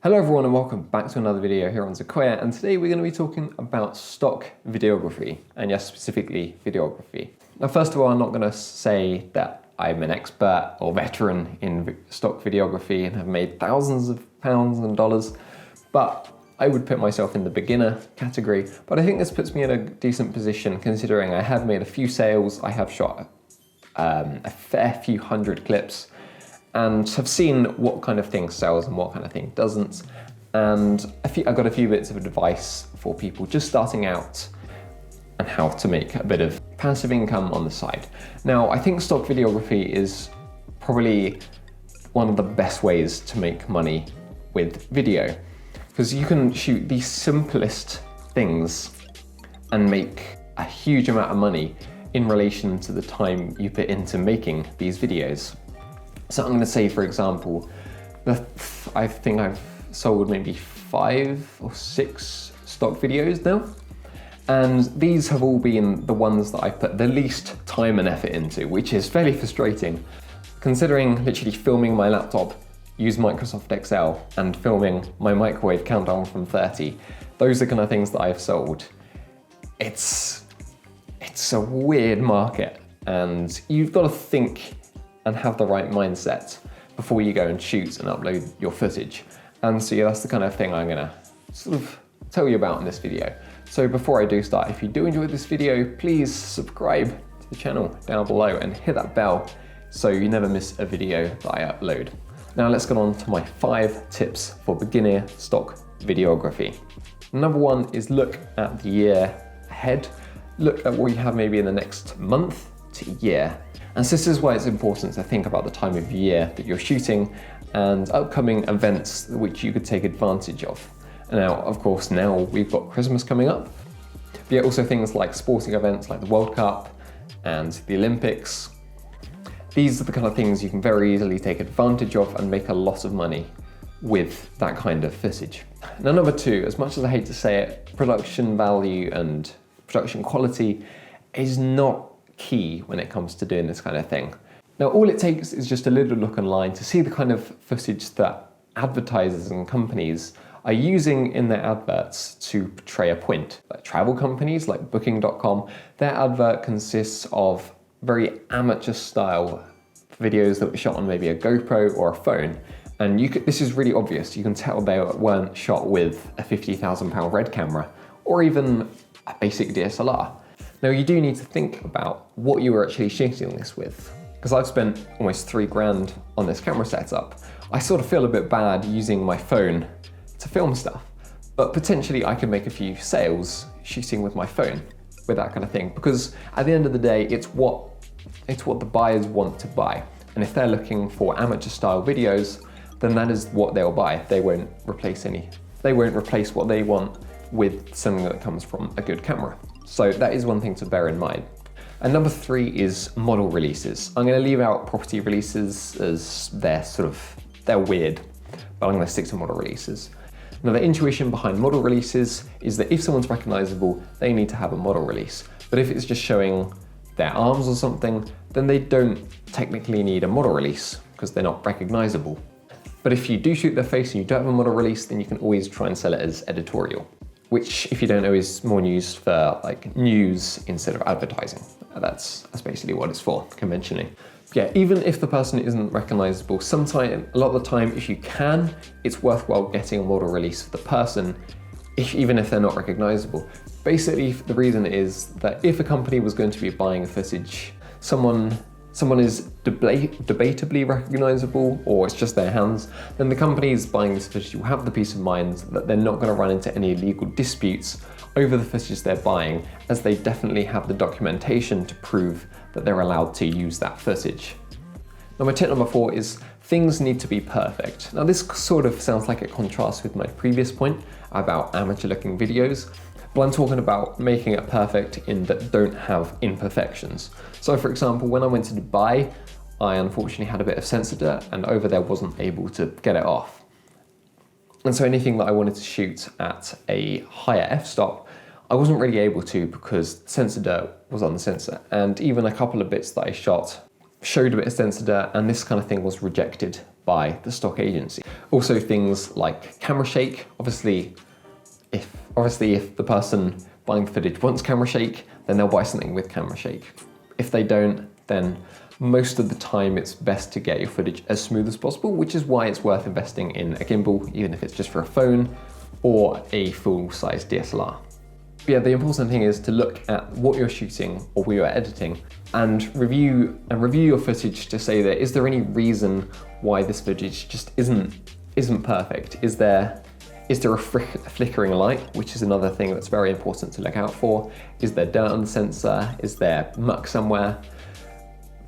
Hello everyone and welcome back to another video here on Zequoia, and today we're going to be talking about stock videography, and yes, specifically videography. Now first of all, I'm not going to say that I'm an expert or veteran in stock videography and have made thousands of pounds and dollars, but I would put myself in the beginner category. But I think this puts me in a decent position considering I have made a few sales, I have shot a fair few hundred clips, and have seen what kind of thing sells and what kind of thing doesn't. And I've got a few bits of advice for people just starting out and how to make a bit of passive income on the side. Now, I think stock videography is probably one of the best ways to make money with video, because you can shoot the simplest things and make a huge amount of money in relation to the time you put into making these videos. So I'm going to say, for example, I think I've sold maybe 5 or 6 stock videos now. And these have all been the ones that I put the least time and effort into, which is fairly frustrating, considering literally filming my laptop, use Microsoft Excel, and filming my microwave countdown from 30. Those are the kind of things that I've sold. It's a weird market, and you've got to think and have the right mindset before you go and shoot and upload your footage. And so yeah, that's the kind of thing I'm gonna sort of tell you about in this video. So before I do start, if you do enjoy this video, please subscribe to the channel down below and hit that bell so you never miss a video that I upload. Now let's get on to my 5 tips for beginner stock videography. Number 1 is look at the year ahead. Look at what you have maybe in the next month to year. And so this is why it's important to think about the time of year that you're shooting and upcoming events which you could take advantage of. Now, of course, now we've got Christmas coming up, but yet also things like sporting events like the World Cup and the Olympics. These are the kind of things you can very easily take advantage of and make a lot of money with that kind of footage. Now, number 2, as much as I hate to say it, production value and production quality is not key when it comes to doing this kind of thing. Now, all it takes is just a little look online to see the kind of footage that advertisers and companies are using in their adverts to portray a point. Like travel companies like booking.com, their advert consists of very amateur style videos that were shot on maybe a GoPro or a phone. And this is really obvious. You can tell they weren't shot with a £50,000 RED camera or even a basic DSLR. Now, you do need to think about what you were actually shooting this with, because I've spent almost £3,000 on this camera setup. I sort of feel a bit bad using my phone to film stuff, but potentially I could make a few sales shooting with my phone with that kind of thing, because at the end of the day, it's what the buyers want to buy. And if they're looking for amateur style videos, then that is what they'll buy. They won't replace what they want with something that comes from a good camera. So that is one thing to bear in mind. And number 3 is model releases. I'm going to leave out property releases as they're weird, but I'm going to stick to model releases. Now, the intuition behind model releases is that if someone's recognizable, they need to have a model release. But if it's just showing their arms or something, then they don't technically need a model release because they're not recognizable. But if you do shoot their face and you don't have a model release, then you can always try and sell it as editorial, which, if you don't know, is more used for like news instead of advertising. That's basically what it's for, conventionally. Yeah, even if the person isn't recognizable, a lot of the time, if you can, it's worthwhile getting a model release for the person, even if they're not recognizable. Basically, the reason is that if a company was going to be buying footage, someone is debatably recognizable, or it's just their hands, then the company is buying this footage will have the peace of mind that they're not going to run into any legal disputes over the footage they're buying, as they definitely have the documentation to prove that they're allowed to use that footage. Now, my tip number 4 is things need to be perfect. Now, this sort of sounds like it contrasts with my previous point about amateur looking videos, but I'm talking about making it perfect in that don't have imperfections. So for example, when I went to Dubai, I unfortunately had a bit of sensor dirt and over there wasn't able to get it off. And so anything that I wanted to shoot at a higher f-stop, I wasn't really able to because sensor dirt was on the sensor. And even a couple of bits that I shot showed a bit of sensor dirt, and this kind of thing was rejected by the stock agency. Also things like camera shake. Obviously if the person buying the footage wants camera shake, then they'll buy something with camera shake. If they don't, then most of the time it's best to get your footage as smooth as possible, which is why it's worth investing in a gimbal, even if it's just for a phone or a full-size DSLR. But yeah, the important thing is to look at what you're shooting or what you're editing and review your footage to say that, is there any reason why this footage just isn't perfect? Is there a flickering light, which is another thing that's very important to look out for? Is there dirt on the sensor? Is there muck somewhere?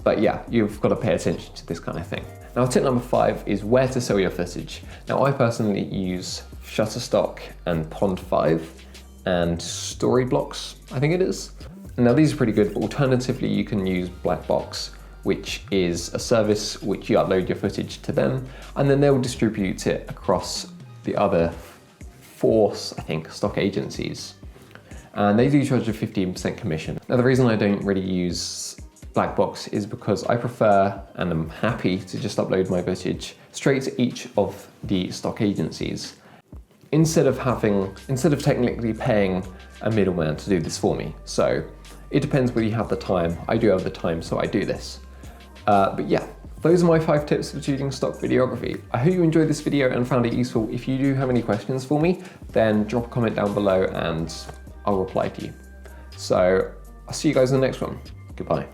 But yeah, you've got to pay attention to this kind of thing. Now, tip number 5 is where to sell your footage. Now, I personally use Shutterstock and Pond 5 and Storyblocks, I think it is. Now, these are pretty good. Alternatively, you can use Blackbox, which is a service which you upload your footage to them, and then they'll distribute it across the other 4, I think, stock agencies. And they do charge a 15% commission. Now, the reason I don't really use Blackbox is because I prefer, and I'm happy to just upload my footage straight to each of the stock agencies, instead of technically paying a middleman to do this for me. So it depends whether you have the time. I do have the time, so I do this. But yeah, those are my 5 tips for shooting stock videography. I hope you enjoyed this video and found it useful. If you do have any questions for me, then drop a comment down below and I'll reply to you. So I'll see you guys in the next one. Goodbye.